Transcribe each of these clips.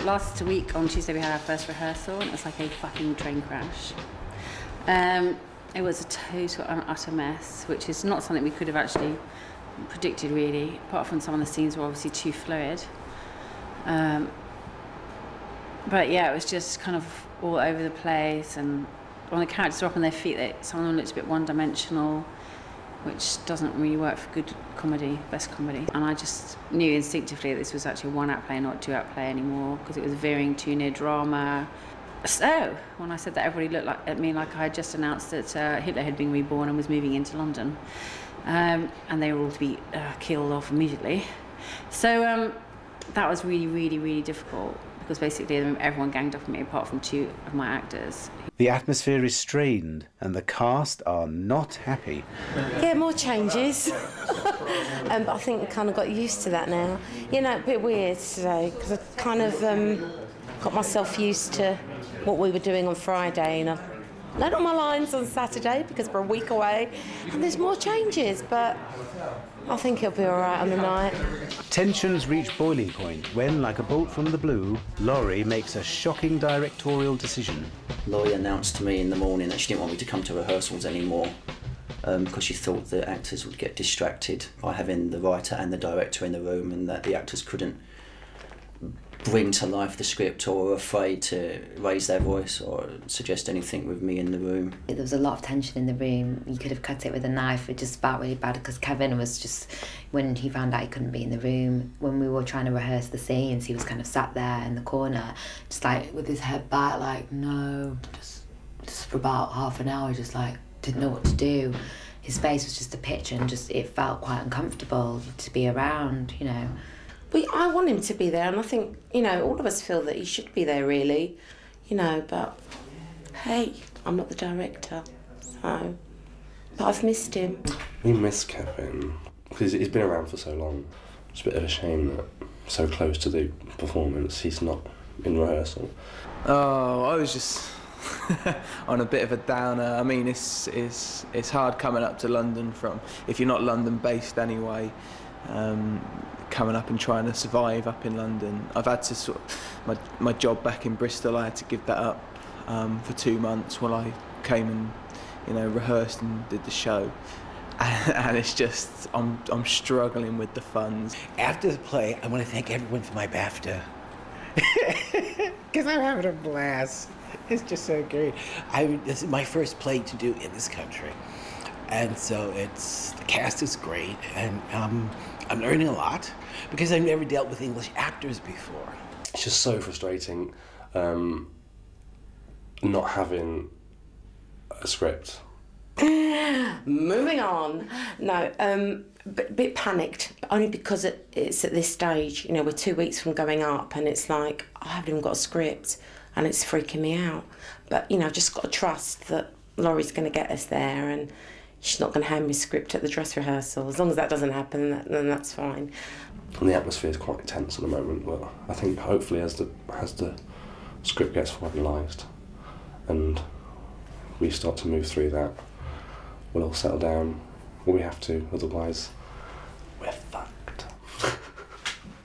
Last week on Tuesday we had our first rehearsal and it was like a fucking train crash. It was a total and utter mess, which is not something we could have actually predicted really, apart from some of the scenes were obviously too fluid. But yeah, it was just kind of all over the place, and when the characters are up on their feet, some of them looked a bit one-dimensional, which doesn't really work for good comedy, best comedy. And I just knew instinctively that this was actually a one-act play, not a two-act play anymore, because it was veering too near drama. So, when I said that, everybody looked at me like I had just announced that Hitler had been reborn and was moving into London. And they were all to be killed off immediately. So that was really, really, really difficult, because basically everyone ganged up on me apart from 2 of my actors. The atmosphere is strained and the cast are not happy. Yeah, more changes. But I think we kind of got used to that now. You know, a bit weird today, because I kind of got myself used to what we were doing on Friday, and I learned all my lines on Saturday because we're a week away, and there's more changes, but I think it'll be all right on the night. Tensions reach boiling point when, like a bolt from the blue, Laurie makes a shocking directorial decision. Laurie announced to me in the morning that she didn't want me to come to rehearsals anymore because she thought the actors would get distracted by having the writer and the director in the room, and that the actors couldn't bring to life the script or were afraid to raise their voice or suggest anything with me in the room. There was a lot of tension in the room. You could have cut it with a knife. It just felt really bad because Kevin was just, when he found out he couldn't be in the room, when we were trying to rehearse the scenes, he was kind of sat there in the corner, just like with his head back, like, no, just for about half an hour, just like, didn't know what to do. His face was just a picture, and just, it felt quite uncomfortable to be around, you know. I want him to be there, and I think, you know, all of us feel that he should be there, really, you know, but hey, I'm not the director, so, but I've missed him. We miss Kevin, because he's been around for so long. It's a bit of a shame that so close to the performance, he's not in rehearsal. Oh, I was just on a bit of a downer. I mean, it's hard coming up to London if you're not London-based anyway. Coming up and trying to survive up in London. I've had to my job back in Bristol, I had to give that up for 2 months while I came and, you know, rehearsed and did the show. And it's just, I'm struggling with the funds. After the play, I want to thank everyone for my BAFTA. Because I'm having a blast. It's just so great. This is my first play to do in this country. And so the cast is great, and I'm learning a lot because I've never dealt with English actors before. It's just so frustrating not having a script. Moving on. No, bit panicked, only because it's at this stage, you know, we're 2 weeks from going up, and it's like, I haven't even got a script, and it's freaking me out. But, you know, I've just got to trust that Laurie's going to get us there, and she's not going to hand me a script at the dress rehearsal. As long as that doesn't happen, then that's fine. And the atmosphere is quite tense at the moment, but I think hopefully as the script gets finalised and we start to move through that, we'll all settle down. We have to, otherwise we're fucked.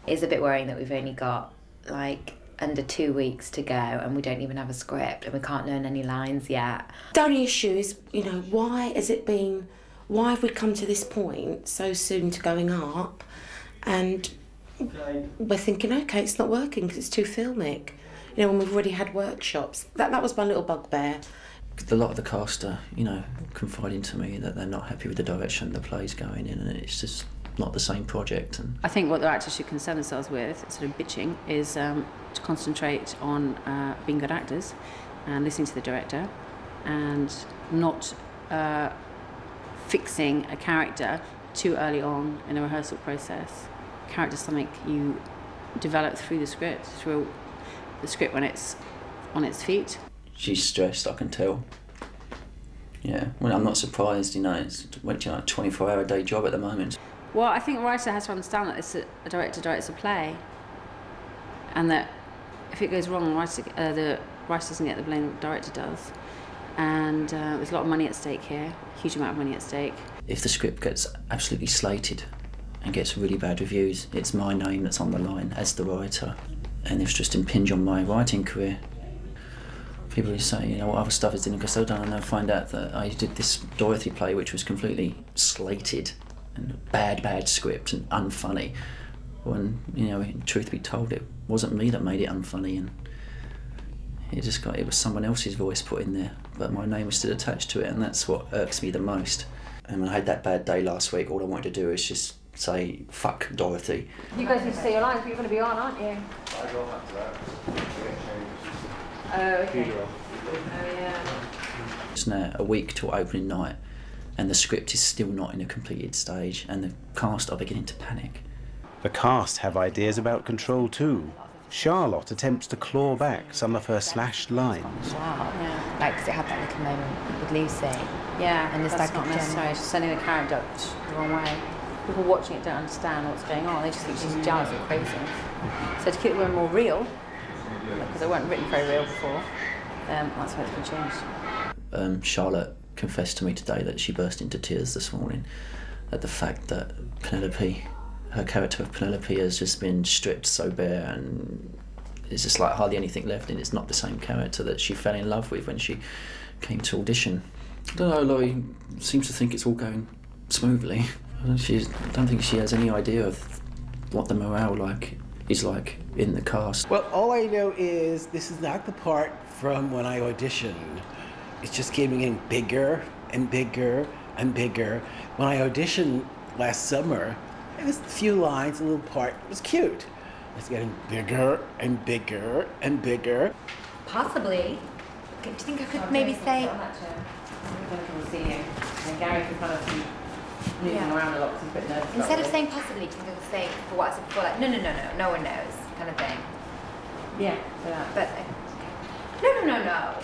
It's a bit worrying that we've only got like under 2 weeks to go and we don't even have a script and we can't learn any lines yet. The only issue is, you know, why have we come to this point so soon to going up, and we're thinking, okay, it's not working because it's too filmic. You know, when we've already had workshops. That was my little bugbear. A lot of the cast are, you know, confiding to me that they're not happy with the direction the play's going in, and it's just not the same project. And I think what the actors should concern themselves with, sort of bitching, is to concentrate on being good actors and listening to the director, and not fixing a character too early on in a rehearsal process. Character's something you develop through the script when it's on its feet. She's stressed, I can tell. Yeah, well, I'm not surprised, you know, it's a 24-hour-a-day job at the moment. Well, I think a writer has to understand that a director directs a play, and that if it goes wrong, the writer doesn't get the blame, the director does. And there's a lot of money at stake here, a huge amount of money at stake. If the script gets absolutely slated and gets really bad reviews, it's my name that's on the line as the writer. and it's just impinged on my writing career. People who say, you know, what other stuff is in Docu-soap, and I find out that I did this Dorothy play which was completely slated and bad script and unfunny, when, you know, truth be told, it wasn't me that made it unfunny, and it was someone else's voice put in there, but my name was still attached to it, and that's what irks me the most. And when I had that bad day last week, all I wanted to do is just say, fuck Dorothy. You guys need to say your lines, but you're going to be on, aren't you? I got back to that. Oh, okay. Oh, yeah. It's now a week till opening night, and the script is still not in a completed stage, and the cast are beginning to panic. The cast have ideas about control too. Charlotte attempts to claw back some of her slashed lines. Wow. Yeah. Like, because it had that little moment with Lucy. Yeah, And it's that's like not necessary. It's sending the character the wrong way. People watching it don't understand what's going on. They just think she's jealous or crazy. So to keep the women more real, because they weren't written very real before, that's why it's been changed. Charlotte confessed to me today that she burst into tears this morning at the fact that Penelope, her character of Penelope, has just been stripped so bare, and it's just like hardly anything left, and it's not the same character that she fell in love with when she came to audition. I don't know, Laurie seems to think it's all going smoothly. I don't think she has any idea of what the morale is like in the cast. Well, all I know is this is not the part from when I auditioned. It's just getting bigger and bigger and bigger. When I auditioned last summer, it was a few lines, a little part. It was cute. It's getting bigger and bigger and bigger. Possibly. Do you think I could maybe say... Around a lot because he's a bit nervous. Instead of saying possibly, do you think I could say, for what I said before, like, no one knows, kind of thing. Yeah, so that. But, no.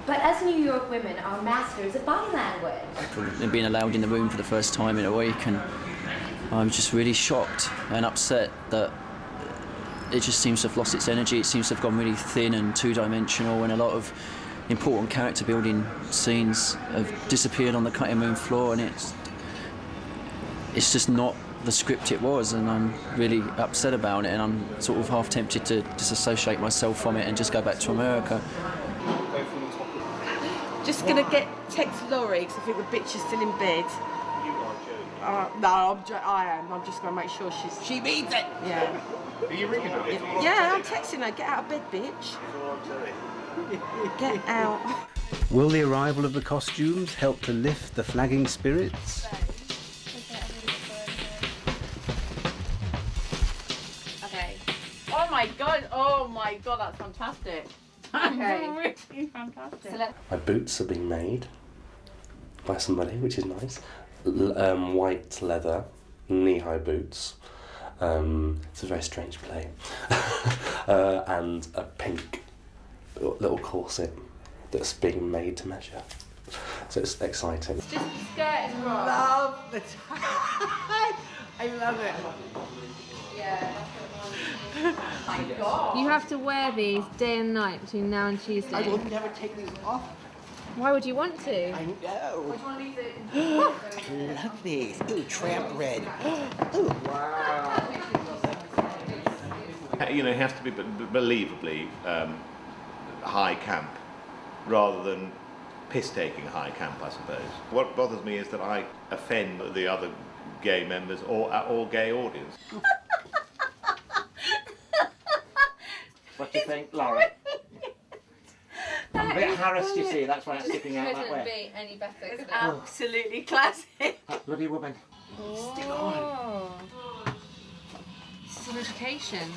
But as New York women are masters of body language. And being allowed in the room for the first time in a week, and I'm just really shocked and upset that it just seems to have lost its energy. It seems to have gone really thin and two-dimensional, and a lot of important character building scenes have disappeared on the cutting room floor, and it's just not the script it was, and I'm really upset about it, and I'm sort of half tempted to disassociate myself from it and just go back to America. Just gonna text Laurie because I think the bitch is still in bed. No, I am. I'm just gonna make sure she means it. Yeah. Are you ringing her? Yeah, I'm texting her. Get out of bed, bitch. Get out. Will the arrival of the costumes help to lift the flagging spirits? Okay. Oh my god, that's fantastic. Okay. Really fantastic. So My boots are being made by somebody, which is nice. White leather, knee-high boots. It's a very strange play. And a pink little corset that's being made to measure. So it's exciting. Just the skirt is wrong. Love the I love it. Yeah. My god. You have to wear these day and night between now and Tuesday. I will never take these off. Why would you want to? I know. Which one leaves it? I love these. Ooh, tramp red. Ooh. Wow. You know, it has to be believably high camp, rather than piss-taking high camp, I suppose. What bothers me is that I offend the other gay members or gay audience. What do you think, Laura? I'm a bit harassed, you see, that's why I'm sticking out that way. Couldn't be any better. It's absolutely classic. That bloody woman. Still on. This is an education.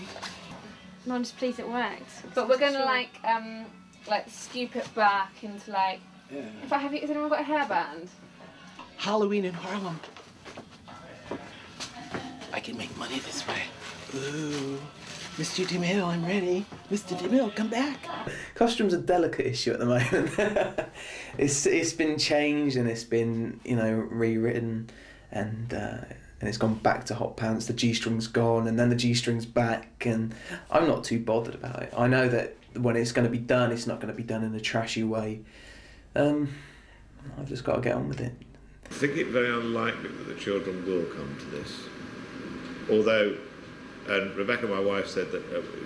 No, I'm just pleased it worked. But we're gonna like scoop it back into like. Yeah. If I have you, has anyone got a hairband? Halloween in Harlem. I can make money this way. Ooh. Mr. DeMille, I'm ready. Mr. DeMille, come back. Costume's a delicate issue at the moment. It's been changed and it's been, you know, rewritten, and it's gone back to hot pants. The G-string's gone, and then the G-string's back, and I'm not too bothered about it. I know that when it's going to be done, it's not going to be done in a trashy way. I've just got to get on with it. I think it very unlikely that the children will come to this, although And Rebecca, my wife, said that,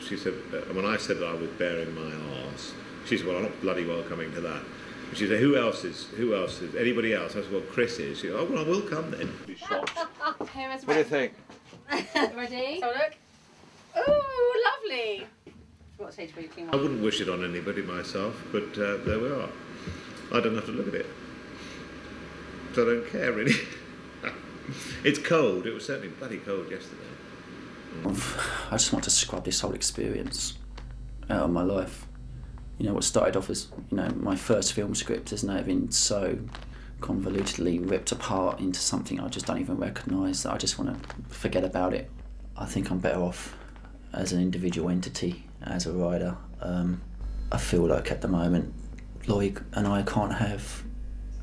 she said, when I said that I was bearing my arse, she said, well, I'm not bloody well coming to that. And she said, who else is, anybody else? I said, well, Chris is. She said, oh, well, I will come then. Here is What do you think? Ready? So look. Ooh, lovely. What stage were you clean I wouldn't wish it on anybody myself, but there we are. I don't have to look at it. So I don't care, really. It's cold. It was certainly bloody cold yesterday. I just want to scrub this whole experience out of my life. You know, what started off as, you know, my first film script has now been so convolutedly ripped apart into something I just don't even recognise, that I just want to forget about it. I think I'm better off as an individual entity, as a writer. I feel like at the moment, Laurie and I can't have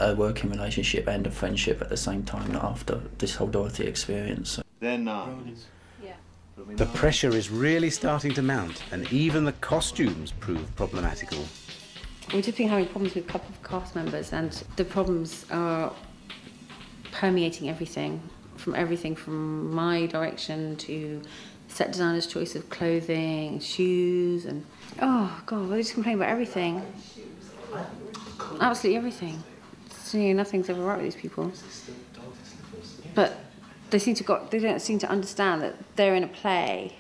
a working relationship and a friendship at the same time after this whole Dorothy experience. They're nine. The pressure is really starting to mount, and even the costumes prove problematical. We've just been having problems with a couple of cast members, and the problems are permeating everything from my direction to set designer's choice of clothing, shoes, and oh god, they just complain about everything. Absolutely everything. So, you know, nothing's ever right with these people. But they don't seem to understand that they're in a play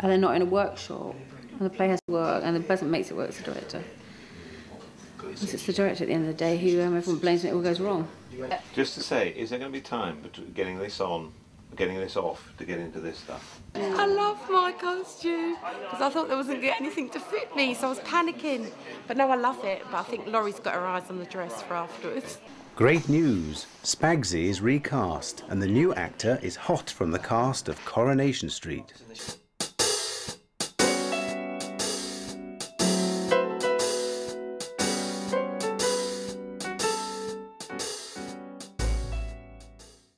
and they're not in a workshop. And the play has to work, and the person makes it work is the director. Because it's the director at the end of the day who everyone blames when it all goes wrong. Just to say, is there going to be time between getting this on, getting this off, to get into this stuff? I love my costume because I thought there wasn't anything to fit me, so I was panicking. But no, I love it. But I think Laurie's got her eyes on the dress for afterwards. Great news! Spagsy is recast, and the new actor is hot from the cast of Coronation Street.